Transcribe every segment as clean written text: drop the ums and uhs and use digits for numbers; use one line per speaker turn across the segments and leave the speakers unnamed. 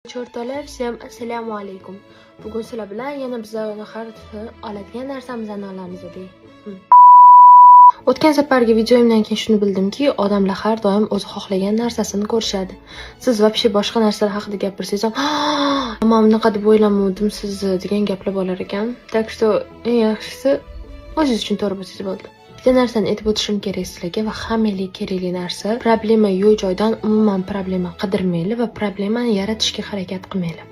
Chortolar, всем assalomu alaykum. Bugun sizlar bilan yana bizlarni har oladigan narsamizni olamiz deylik. O'tgan safargi videomdan keyin shuni bildimki, odamlar har doim o'zi xohlagan narsasini ko'rishadi. Siz vobshe boshqa narsalar haqida gapirsangiz ham, "Men bunaqa deb o'ylamadim sizni" degan gaplar bo'lar ekan. Так что eng yaxshisi o'zingiz uchun to'g'ri bo'lsangiz bo'ldi. Bitta narsani aytib o'tishim kerak sizlarga va hammaga kerakli narsa, problema yo'q joydan umuman problema qidirmanglar va problemani yaratishga harakat qilmanglar.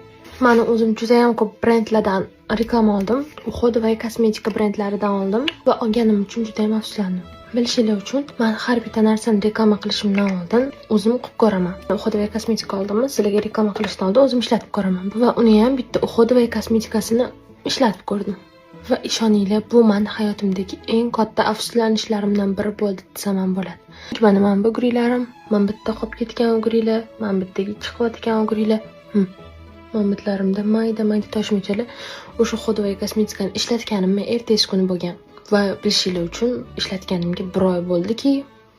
Men o'zim juda ham ko'p brendlardan reklama oldim. Uxod va kosmetika brendlaridan oldim va olganim uchun juda ham afsuslandim. Bilishingiz uchun, men har bitta narsani reklama qilishimdan oldin o'zim qilib ko'raman. Uxod va kosmetika oldimmi, sizlarga reklama qilishdan oldin o'zim ishlatib ko'raman. Va uni ham bitta Uxod va kosmetikasini ishlatib ko'rdim. Va ishoninglar, bu mening hayotimdagi eng katta afsuslanishlarimdan biri bo'ldi desam ham bo'ladi. Chunki mana bu gurilarim, men bitta qolib ketgan gurilar, men bittaga chiqayotgan gurilar, bitlarimda mayda toshmachalar o'sha Uxod va kosmetikani ishlatganimni ertasi kuni bo'lgan. Va bilishingiz uchun ishlatganimga 1 oy bo'ldiki,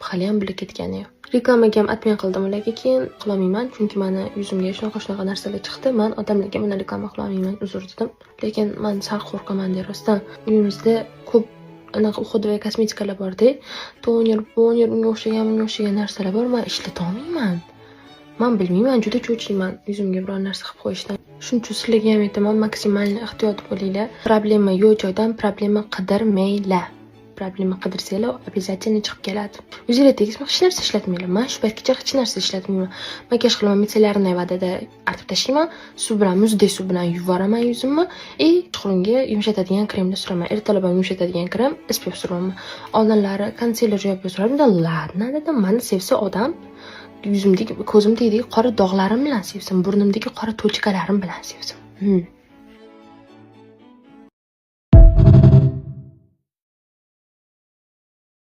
hali ham bilib ketgani yo'q. Reklamaga ham admin qildim ularga, keyin qilolmayman, chunki meni yuzimga shunaqa narsalar chiqdi. Men odamlarga buni reklama qilolmayman, uzr dedim. Lekin men sal qo'rqaman rostdan. Uyimizda ko'p anaqa Uxod va kosmetikalar bor-da, toner, unga o'xshagan narsalar bor, men ishlata olmayman. Men bilmayman, juda cho'chiyman yuzimga biror narsa qilib qo'yishdan. Shuning uchun sizlarga ham aytaman, maksimal ehtiyot bo'linglar. Problema yo'q joydan problema qidirmanglar. Problema qidirsanglar, обязательно chiqib keladi. Yuzingizga tegishli hech narsa ishlatmanglar. Men shu paytgacha hech narsa ishlatmayman. Makiyaj qilaman, mitsellarni vadada artib tashlayman, suv bilan, muzdek suv bilan yuvoraman yuzimni, chuqurga yumshatadigan kremni suraman. Ertalab ham yumshatadigan krem SPF suraman. Oldinlari konsiler yopib suradim, ladna dedim, meni sevsa odam yuzimdagi, ko'zimdagi qora dog'larim bilan sevsin, burnimdagi qora to'chkalarim bilan sevsin.